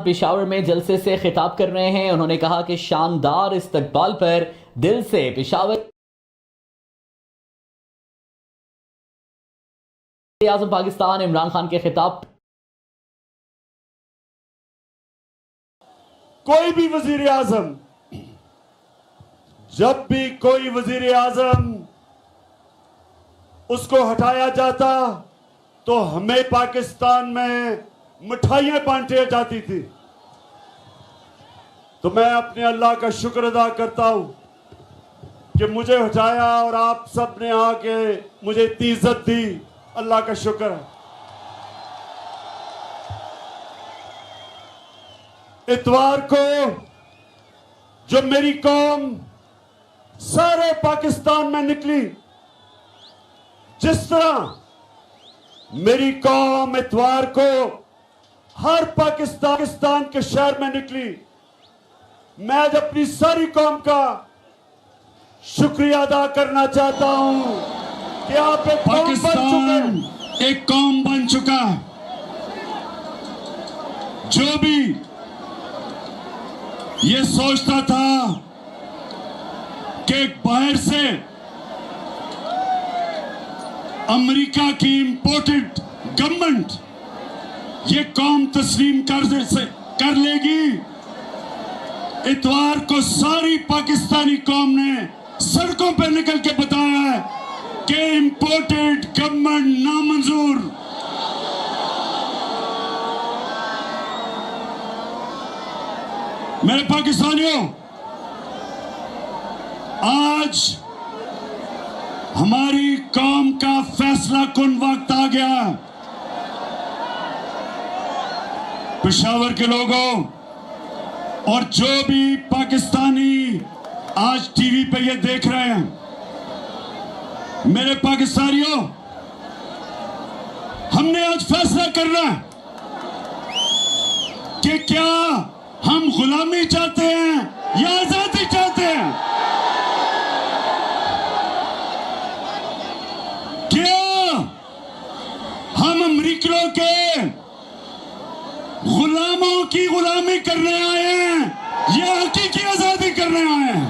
पेशावर में जलसे से खिताब कर रहे हैं। उन्होंने कहा कि शानदार इस्तकबाल पर दिल से पेशावर आज़म पाकिस्तान इमरान खान के खिताब। कोई भी वजीर आजम, जब भी कोई वजीर आजम उसको हटाया जाता तो हमें पाकिस्तान में मिठाइयां बांटी जाती थी। तो मैं अपने अल्लाह का शुक्र अदा करता हूं कि मुझे हटाया और आप सब ने आके मुझे इतनी इज्जत दी। अल्लाह का शुक्र है। इतवार को जो मेरी कौम सारे पाकिस्तान में निकली, जिस तरह मेरी कौम इतवार को हर पाकिस्तान के शहर में निकली, मैं आज अपनी सारी कौम का शुक्रिया अदा करना चाहता हूं कि आप एक कौम बन चुके, एक कौम बन चुका। जो भी ये सोचता था कि बाहर से अमेरिका की इंपोर्टेड गवर्नमेंट ये कौम तस्लीम कर लेगी, इतवार को सारी पाकिस्तानी कौम ने सड़कों पर निकल के बताया है कि इंपोर्टेड गवर्नमेंट नामंजूर। मेरे पाकिस्तानियों, आज हमारी कौम का फैसला कुन वक्त आ गया। पेशावर के लोगों और जो भी पाकिस्तानी आज टीवी पे ये देख रहे हैं, मेरे पाकिस्तानियों, हमने आज फैसला करना है कि क्या हम गुलामी चाहते हैं या आजादी चाहते हैं। क्या हम अमेरिकियों के गुलामों की गुलामी करने आए हैं या हकीकी आजादी करने आए हैं।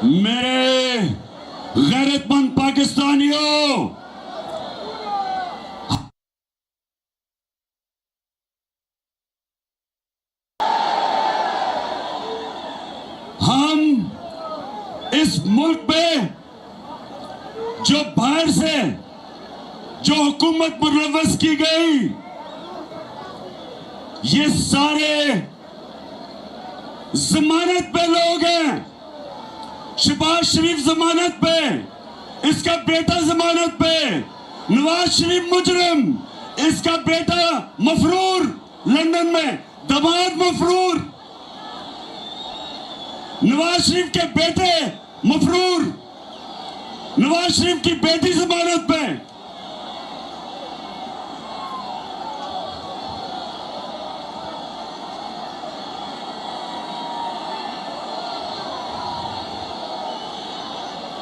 मेरे गैरतमंद पाकिस्तानियों, हम इस मुल्क में जो बाहर से जो हुकूमत मुलव्वस की गई, ये सारे जमानत पे लोग हैं। शहबाज शरीफ जमानत पे, इसका बेटा जमानत पे, नवाज शरीफ मुजरिम, इसका बेटा मफरूर लंदन में, दामाद मफरूर, नवाज शरीफ के बेटे मफरूर, नवाज शरीफ की बेटी जमानत पे।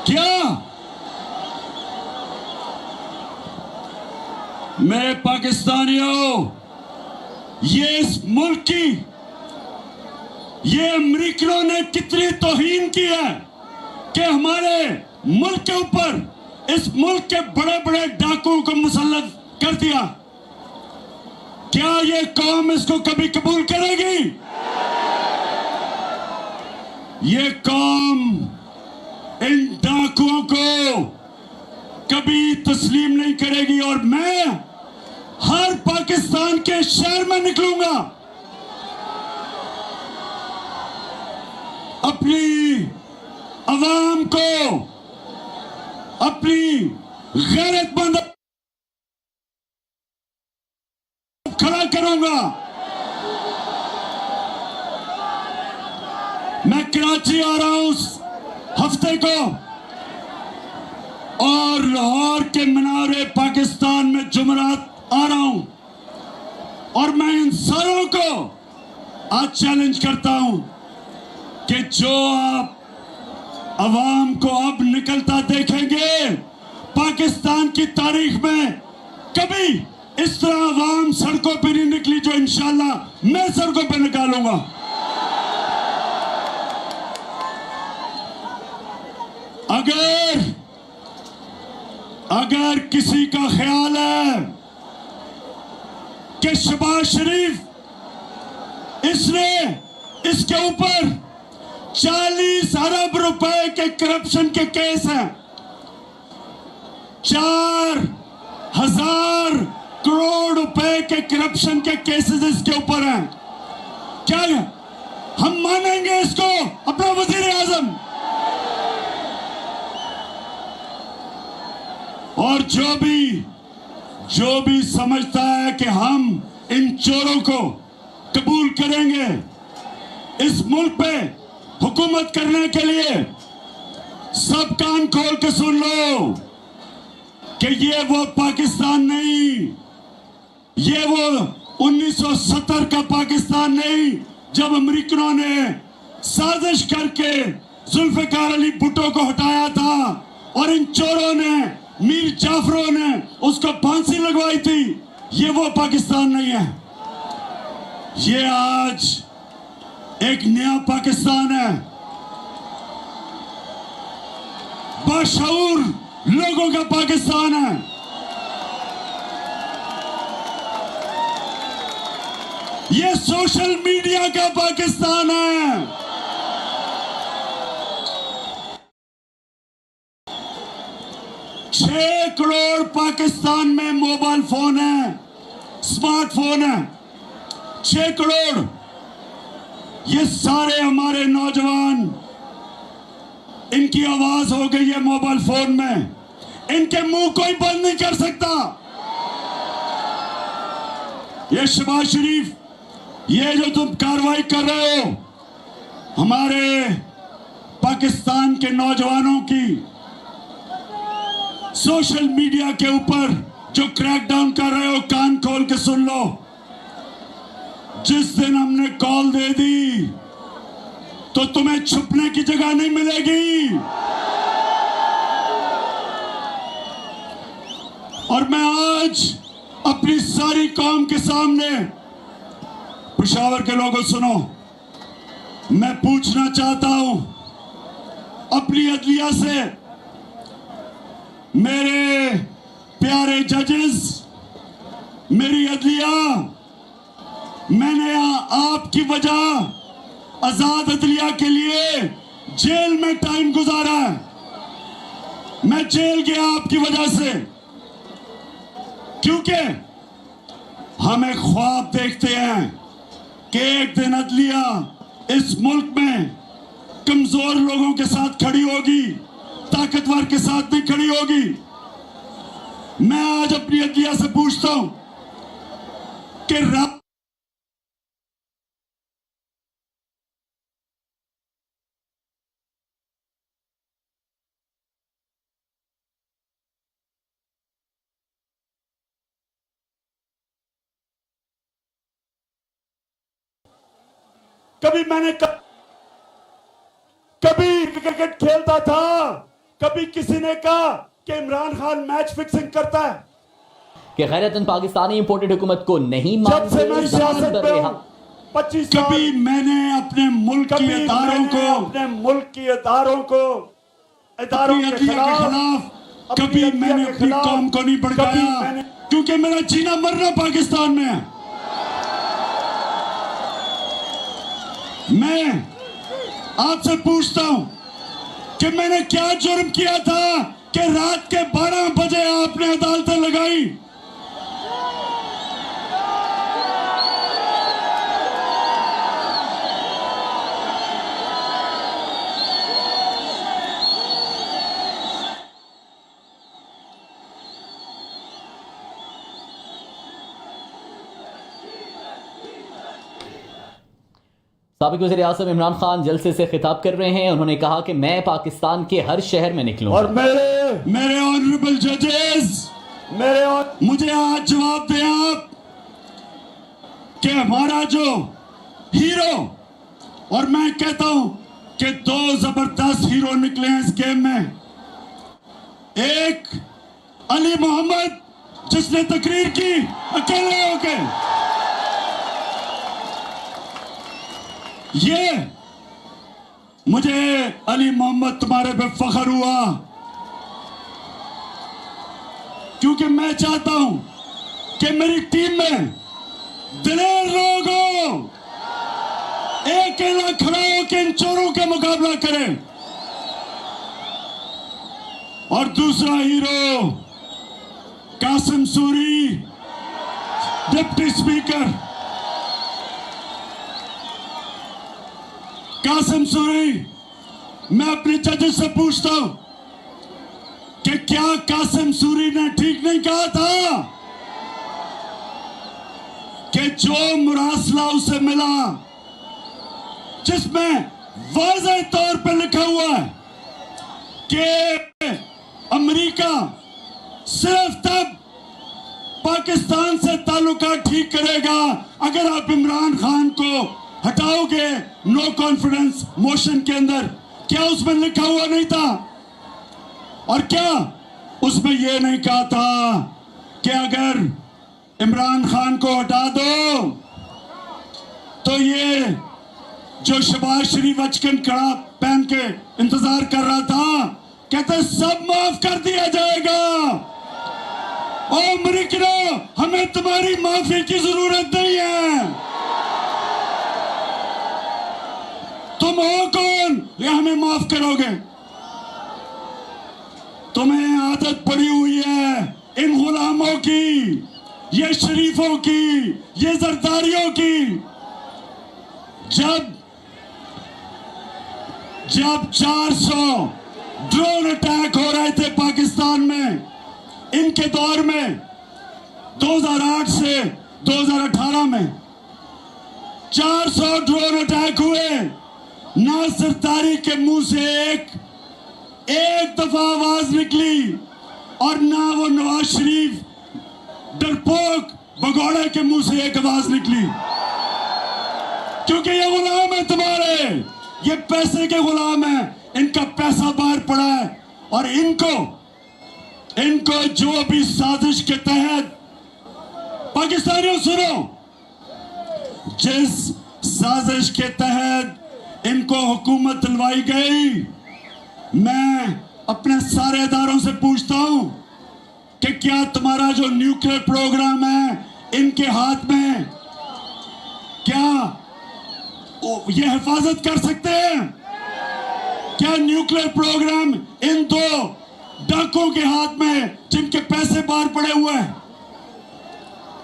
क्या मेरे पाकिस्तानियों, ये इस मुल्क की, ये अमेरिकियों ने कितनी तौहीन की है कि हमारे मुल्क के ऊपर, इस मुल्क के बड़े बड़े डाकुओं को मुसल्लत कर दिया। क्या ये कौम इसको कभी कबूल करेगी? ये कौम इन डाकुओं को कभी तस्लीम नहीं करेगी। और मैं हर पाकिस्तान के शहर में निकलूंगा, अपनी अवाम को, अपनी गैरतमंद खड़ा करूंगा। मैं कराची आ रहा हूं हफ्ते को। और लाहौर के मीनारे पाकिस्तान में जुमरात आ रहा हूं और मैं इन सारों को आज चैलेंज करता हूं कि जो आप अवाम को अब निकलता देखेंगे पाकिस्तान की तारीख में कभी इस तरह अवाम सड़कों पर नहीं निकली जो इंशाल्लाह मैं सड़कों पर निकालूंगा। अगर किसी का ख्याल है कि शहबाज शरीफ इसके ऊपर 40 अरब रुपए के करप्शन के केस हैं, 4,000 करोड़ रुपए के करप्शन के केसेस इसके ऊपर हैं, क्या हम मानेंगे इसको अपना वजीर आजम? और जो भी समझता है कि हम इन चोरों को कबूल करेंगे इस मुल्क पे हुकूमत करने के लिए, सब कान खोल के सुन लो कि ये वो पाकिस्तान नहीं, ये वो 1970 का पाकिस्तान नहीं जब अमेरिकनों ने साजिश करके जुल्फिकार अली भुट्टो को हटाया था और इन चोरों ने, मीर जाफरों ने उसको फांसी लगवाई थी। ये वो पाकिस्तान नहीं है, ये आज एक नया पाकिस्तान है, बाशऊर लोगों का पाकिस्तान है। ये सोशल मीडिया का पाकिस्तान है। 6 करोड़ पाकिस्तान में मोबाइल फोन है, स्मार्टफोन है, 6 करोड़। ये सारे हमारे नौजवान, इनकी आवाज हो गई है मोबाइल फोन में, इनके मुंह कोई बंद नहीं कर सकता। ये शहबाज शरीफ, ये जो तुम कार्रवाई कर रहे हो हमारे पाकिस्तान के नौजवानों की, सोशल मीडिया के ऊपर जो क्रैकडाउन कर रहे हो, कान खोल के सुन लो। जिस दिन हमने कॉल दे दी तो तुम्हें छुपने की जगह नहीं मिलेगी। और मैं आज अपनी सारी कौम के सामने, पेशावर के लोगों सुनो, मैं पूछना चाहता हूं अपनी अदलिया से, मेरे प्यारे जजेस, मेरी अदलिया, मैंने आपकी वजह आजाद अदलिया के लिए जेल में टाइम गुजारा है। मैं जेल गया आपकी वजह से, क्योंकि हम एक ख्वाब देखते हैं कि एक दिन अदलिया इस मुल्क में कमजोर लोगों के साथ खड़ी होगी, ताकतवर के साथ नहीं खड़ी होगी। मैं आज अपनी अदलिया से पूछता हूं कि कभी मैंने कभी क्रिकेट खेलता था, कभी किसी ने कहा कि इमरान खान मैच फिक्सिंग करता है। कि गैरतन पाकिस्तानी इंपोर्टेड हुकूमत को नहीं जब से मैं सियासत में हूं 25 साल, कभी मैंने अपने मुल्क के इदारों के खिलाफ कभी मैंने अपनी कौम को नहीं भड़काया, क्योंकि मेरा जीना मरना पाकिस्तान में है। मैं आपसे पूछता हूं कि मैंने क्या जुर्म किया था कि रात के 12 बजे आपने अदालतें लगाई? साबिक वज़ीर आज़म इमरान खान जलसे से खिताब कर रहे हैं। उन्होंने कहा कि मैं पाकिस्तान के हर शहर में निकलूंगा और मेरे मेरे ऑनरेबल जजेस, मेरे और मुझे आज जवाब दें आप कि हमारा जो हीरो, और मैं कहता हूं कि दो जबरदस्त हीरो निकले हैं इस गेम में। एक अली मोहम्मद जिसने तकरीर की अकेले होके, ये मुझे अली मोहम्मद तुम्हारे पे फख्र हुआ, क्योंकि मैं चाहता हूं कि मेरी टीम में दिलेर लोग हो, एक अकेला खड़ा होकर इन चोरों का मुकाबला करें। और दूसरा hero Qasim Suri, deputy speaker Qasim Suri, मैं अपने जजेस से पूछता हूं कि क्या कासिम सूरी ने ठीक नहीं कहा था कि जो मुरासला उसे मिला, जिसमें वाज़ेह तौर पर लिखा हुआ है कि अमेरिका सिर्फ तब पाकिस्तान से ताल्लुकात ठीक करेगा अगर आप इमरान खान को हटाओगे नो कॉन्फिडेंस मोशन के अंदर, क्या उसमें लिखा हुआ नहीं था? और क्या उसमें यह नहीं कहा था कि अगर इमरान खान को हटा दो तो ये जो शहबाज शरीफ अचकन कड़ा पहन के इंतजार कर रहा था, कहते सब माफ कर दिया जाएगा। ओ अमेरिकनों, हमें तुम्हारी माफी की जरूरत नहीं है। तुम हो कौन ये हमें माफ करोगे? तुम्हें आदत पड़ी हुई है इन गुलामों की, ये शरीफों की, ये जरदारियों की। जब 400 ड्रोन अटैक हो रहे थे पाकिस्तान में, इनके दौर में 2008 से 2018 में 400 ड्रोन अटैक हुए, नासिर तारी के मुंह से एक दफा आवाज निकली, और ना वो नवाज शरीफ डरपोक भगोड़े के मुंह से एक आवाज निकली, क्योंकि ये गुलाम है तुम्हारे, ये पैसे के गुलाम है, इनका पैसा बाहर पड़ा है। और इनको जो भी साजिश के तहत, पाकिस्तानियों सुनो, जिस साजिश के तहत इनको हुकूमत दिलवाई गई, मैं अपने सारे इदारों से पूछता हूं कि क्या तुम्हारा जो न्यूक्लियर प्रोग्राम है इनके हाथ में, क्या ये हिफाजत कर सकते हैं? क्या न्यूक्लियर प्रोग्राम इन दो डाकुओं के हाथ में जिनके पैसे बाहर पड़े हुए हैं?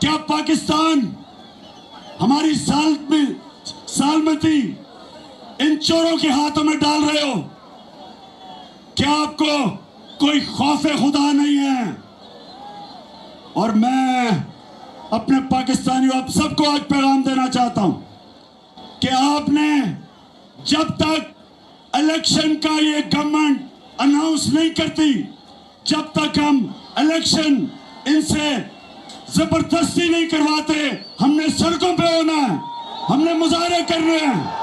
क्या पाकिस्तान हमारी सालमती इन चोरों के हाथों में डाल रहे हो? क्या आपको कोई खौफे खुदा नहीं है? और मैं अपने पाकिस्तानियों आप सबको आज पैगाम देना चाहता हूं कि आपने जब तक इलेक्शन का ये गवर्नमेंट अनाउंस नहीं करती, जब तक हम इलेक्शन इनसे जबरदस्ती नहीं करवाते, हमने सड़कों पे होना है, हमने मुजाहरे करने हैं।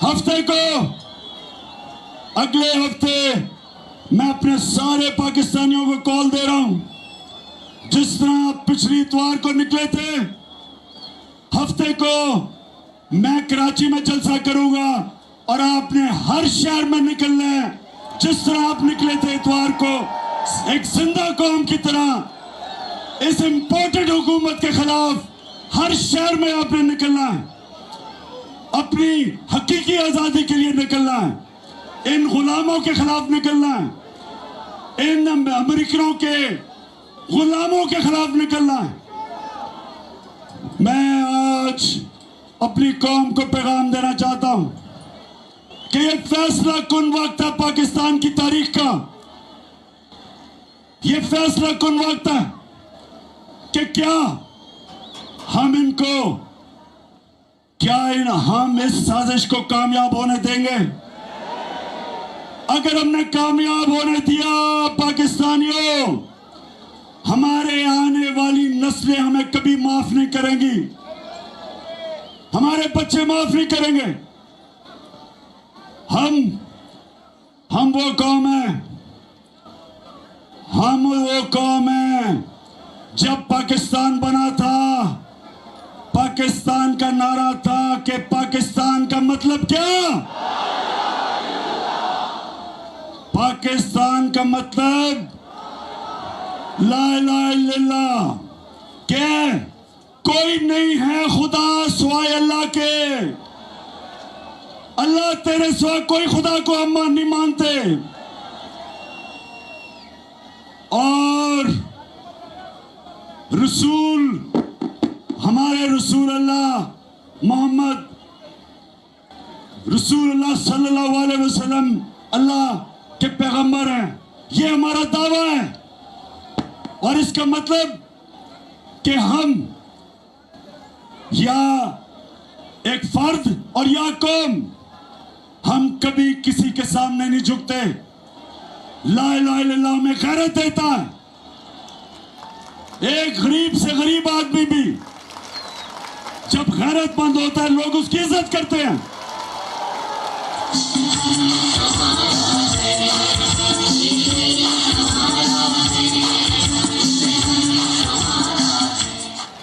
हफ्ते को, अगले हफ्ते मैं अपने सारे पाकिस्तानियों को कॉल दे रहा हूं, जिस तरह आप पिछली इतवार को निकले थे, हफ्ते को मैं कराची में जलसा करूंगा और आपने हर शहर में निकलना है, जिस तरह आप निकले थे इतवार को, एक जिंदा कौम की तरह इस इंपोर्टेड हुकूमत के खिलाफ हर शहर में आपने निकलना है, अपनी हकीकी आजादी के लिए निकलना है, इन गुलामों के खिलाफ निकलना है, इन अमेरिकनों के गुलामों के खिलाफ निकलना है। मैं आज अपनी कौम को पैगाम देना चाहता हूं कि ये फैसला कुन वक्त है पाकिस्तान की तारीख का, ये फैसला कुन वक्त है कि क्या हम हम इस साजिश को कामयाब होने देंगे? अगर हमने कामयाब होने दिया पाकिस्तानियों, हमारे आने वाली नस्लें हमें कभी माफ नहीं करेंगी, हमारे बच्चे माफ नहीं करेंगे। हम वो कौम है, हम वो कौम है, जब पाकिस्तान बना था, पाकिस्तान का नारा था कि पाकिस्तान का मतलब क्या? पाकिस्तान का मतलब ला इलाहा इल्लल्लाह, के कोई नहीं है खुदा सिवाय अल्लाह के। अल्लाह तेरे सिवा कोई खुदा को हम नहीं मानते। और रसूल, हमारे रसूल अल्लाह मोहम्मद रसूल अल्लाह सल्लल्लाहु अलैहि वसल्लम अल्लाह के पैगंबर हैं, ये हमारा दावा है। और इसका मतलब कि हम या एक फर्द और या कौम, हम कभी किसी के सामने नहीं झुकते। ला इलाहा इल्लल्लाह में गैरत देता है। एक गरीब से गरीब आदमी भी जब गैरतमंद होता है, लोग उसकी इज्जत करते हैं।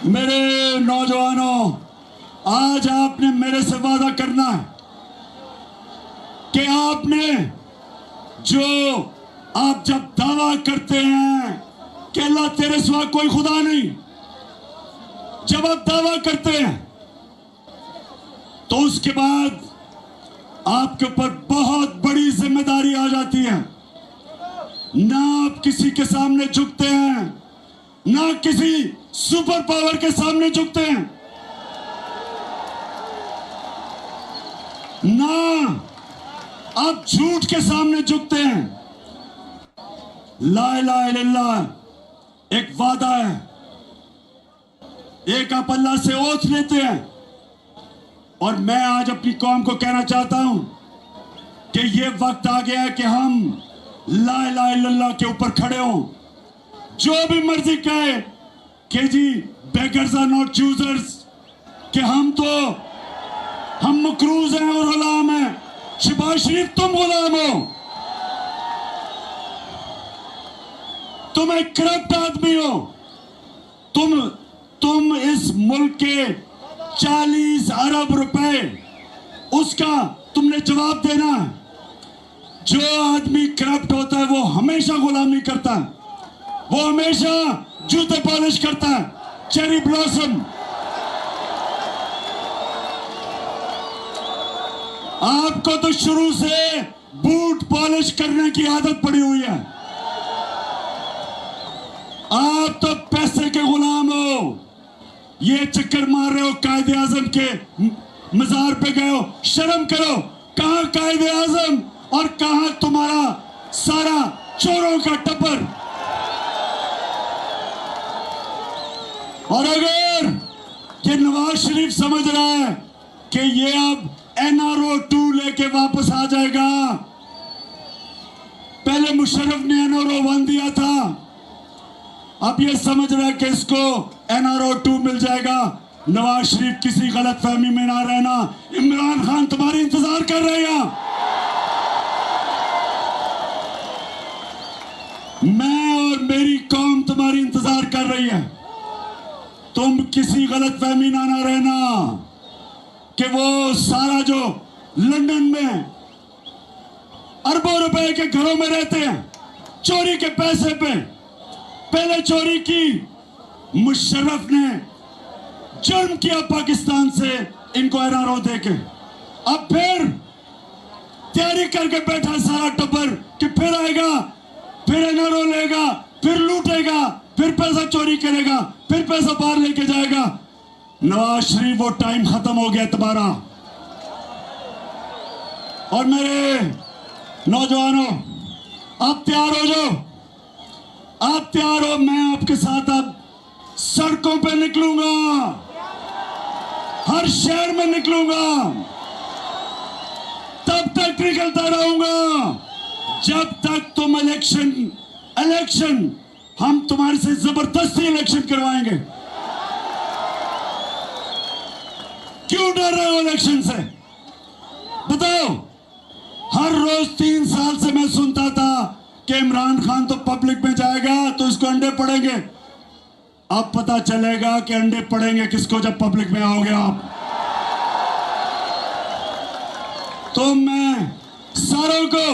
मेरे नौजवानों, आज आपने मेरे से वादा करना है कि आपने जो आप जब दावा करते हैं कि अल्लाह तेरे सिवा कोई खुदा नहीं, जब आप दावा करते हैं तो उसके बाद आपके ऊपर बहुत बड़ी जिम्मेदारी आ जाती है। ना आप किसी के सामने झुकते हैं, ना किसी सुपर पावर के सामने झुकते हैं, ना आप झूठ के सामने झुकते हैं। ला इलाहा इल्लल्लाह एक वादा है, एक आप अल्लाह से ओथ लेते हैं। और मैं आज अपनी कौम को कहना चाहता हूं कि ये वक्त आ गया है कि हम ला इलाहा इल्लल्लाह के ऊपर खड़े हों। जो भी मर्जी कहे कि जी बेगर्स आर नॉट चूजर्स, कि हम मकरूज हैं और गुलाम हैं। शहबाज शरीफ, तुम गुलाम हो, तुम एक करप्ट आदमी हो। तुम इस मुल्क के 40 अरब रुपए उसका तुमने जवाब देना है। जो आदमी करप्ट होता है वो हमेशा गुलामी करता है, वो हमेशा जूते पॉलिश करता है, चेरी ब्लॉसम। आपको तो शुरू से बूट पॉलिश करने की आदत पड़ी हुई है। आप तो पैसे के गुलाम हो। ये चक्कर मार रहे हो, कायदे आजम के मजार पे गए हो, शर्म करो। कहां कायदे आजम और कहां तुम्हारा सारा चोरों का टप्पर। और अगर ये नवाज शरीफ समझ रहा है कि ये अब NRO 2 लेके वापस आ जाएगा, पहले मुशर्रफ ने NRO 1 दिया था, अब ये समझ रहा है कि इसको NRO 2 मिल जाएगा। नवाज शरीफ, किसी गलत फहमी में ना रहना। इमरान खान तुम्हारी इंतजार कर रहे हैं। मैं और मेरी कौम तुम्हारी इंतजार कर रही है। तुम किसी गलत फहमी ना रहना कि वो सारा जो लंदन में अरबों रुपए के घरों में रहते हैं चोरी के पैसे पे, पहले चोरी की, मुशर्रफ ने जुर्म किया पाकिस्तान से इनको NRO देके, अब फिर तैयारी करके बैठा सारा टब्बर कि फिर आएगा, फिर NRO लेगा, फिर लूटेगा, फिर पैसा चोरी करेगा, फिर पैसा बाहर लेके जाएगा। नवाज शरीफ, वो टाइम खत्म हो गया तुम्हारा। और मेरे नौजवानों, आप तैयार हो जाओ, आप तैयार हो। मैं आपके साथ अब सड़कों पे निकलूंगा, हर शहर में निकलूंगा, तब तक निकलता रहूंगा जब तक तुम इलेक्शन हम तुम्हारे से जबरदस्ती इलेक्शन करवाएंगे। क्यों डर रहे हो इलेक्शन से? बताओ। हर रोज 3 साल से मैं सुनता था कि इमरान खान तो पब्लिक में जाएगा तो इसको अंडे पड़ेंगे। अब पता चलेगा कि अंडे पड़ेंगे किसको जब पब्लिक में आओगे आप। तो मैं सारों को,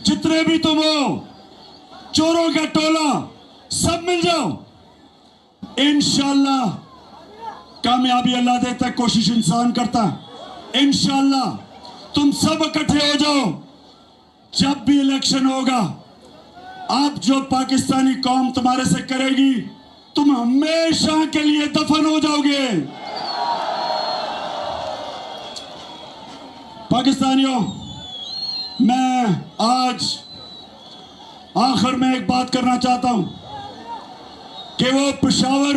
जितने भी तुम हो, चोरों का टोला, सब मिल जाओ। इंशाल्लाह कामयाबी अल्लाह देता है, कोशिश इंसान करता है। इंशाल्लाह तुम सब इकट्ठे हो जाओ। जब भी इलेक्शन होगा, अब जो पाकिस्तानी कौम तुम्हारे से करेगी, तुम हमेशा के लिए दफन हो जाओगे। पाकिस्तानियों, मैं आज आखिर में एक बात करना चाहता हूं कि वो पेशावर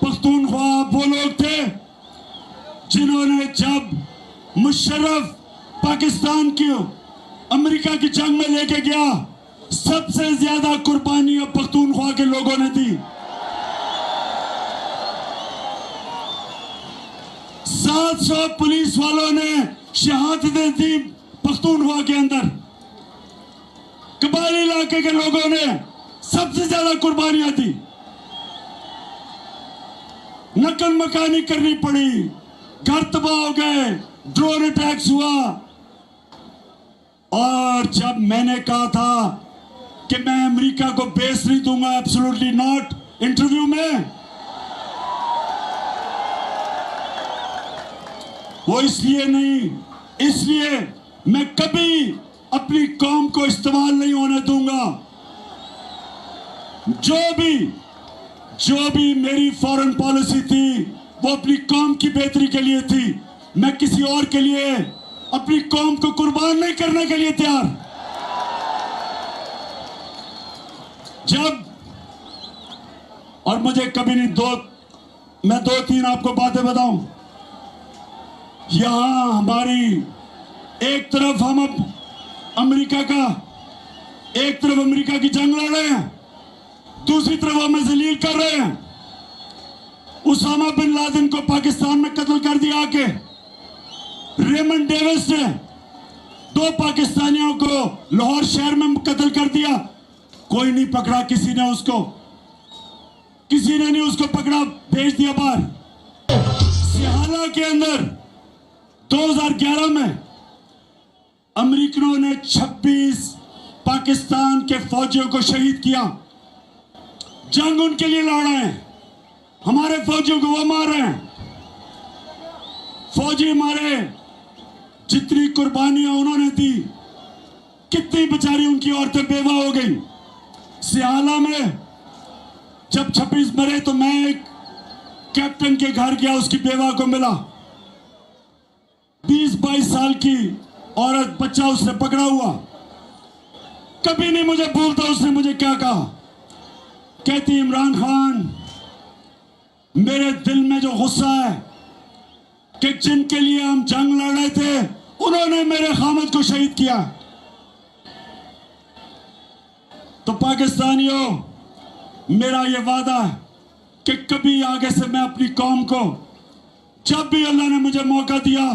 पख्तूनख्वा वो लोग थे जिन्होंने जब मुशर्रफ पाकिस्तान की अमेरिका की जंग में लेके गया, सबसे ज्यादा कुर्बानियां पख्तूनख्वा के लोगों ने दी। 700 पुलिस वालों ने शहादतें दी पख्तूनख्वा के अंदर। कबायली इलाके के लोगों ने सबसे ज्यादा कुर्बानियां दी। नकल मकानी करनी पड़ी, घर तबाह हो गए, ड्रोन अटैक्स हुआ। और जब मैंने कहा था कि मैं अमेरिका को बेस नहीं दूंगा, एब्सोल्युटली नॉट, इंटरव्यू में, वो इसलिए नहीं, इसलिए मैं कभी अपनी कौम को इस्तेमाल नहीं होने दूंगा। जो भी मेरी फॉरेन पॉलिसी थी वो अपनी कौम की बेहतरी के लिए थी। मैं किसी और के लिए अपनी कौम को कुर्बान नहीं करने के लिए तैयार। जब और मुझे कभी नहीं, मैं 2-3 आपको बातें बताऊं। यहां हमारी एक तरफ हम अब अमेरिका की जंग लड़ रहे हैं, दूसरी तरफ हमें जलील कर रहे हैं। उसामा बिन लादेन को पाकिस्तान में कत्ल कर दिया आके। रेमंड डेविस ने 2 पाकिस्तानियों को लाहौर शहर में कत्ल कर दिया। कोई नहीं पकड़ा, किसी ने नहीं उसको पकड़ा, भेज दिया बाहर। सियाला के अंदर 2011 में अमेरिकनों ने 26 पाकिस्तान के फौजियों को शहीद किया। जंग उनके लिए लड़ रहे हैं, हमारे फौजियों को वो मार रहे हैं। फौजी हमारे जितनी कुर्बानियां उन्होंने दी, कितनी बेचारी उनकी औरतें बेवा हो गई। सियाला में जब 26 मरे तो मैं एक कैप्टन के घर गया, उसकी बेवा को मिला। 20-22 साल की औरत, बच्चा उसने पकड़ा हुआ। कभी नहीं मुझे भूलता उसने मुझे क्या कहा। कहती, इमरान खान, मेरे दिल में जो गुस्सा है कि जिनके लिए हम जंग लड़ रहे थे उन्होंने मेरे खामद को शहीद किया। तो पाकिस्तानियों, मेरा ये वादा है कि कभी आगे से मैं अपनी कौम को, जब भी अल्लाह ने मुझे मौका दिया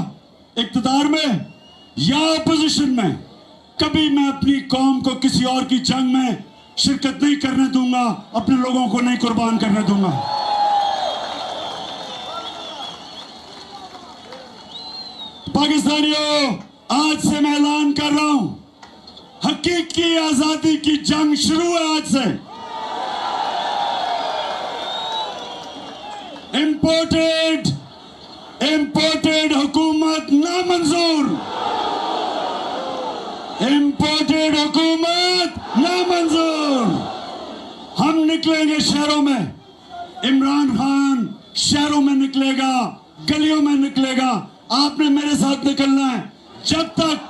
इक़्तिदार में या अपोजिशन में, कभी मैं अपनी कौम को किसी और की जंग में शिरकत नहीं करने दूंगा, अपने लोगों को नहीं कुर्बान करने दूंगा। पाकिस्तानियों, आज से मैं ऐलान कर रहा हूं, हकीकी आजादी की जंग शुरू है आज से। इंपोर्टेड हुकूमत नामंजूर, इंपोर्टेड हुकूमत नामंजूर। हम निकलेंगे शहरों में, इमरान खान शहरों में निकलेगा, गलियों में निकलेगा। आपने मेरे साथ निकलना है। जब तक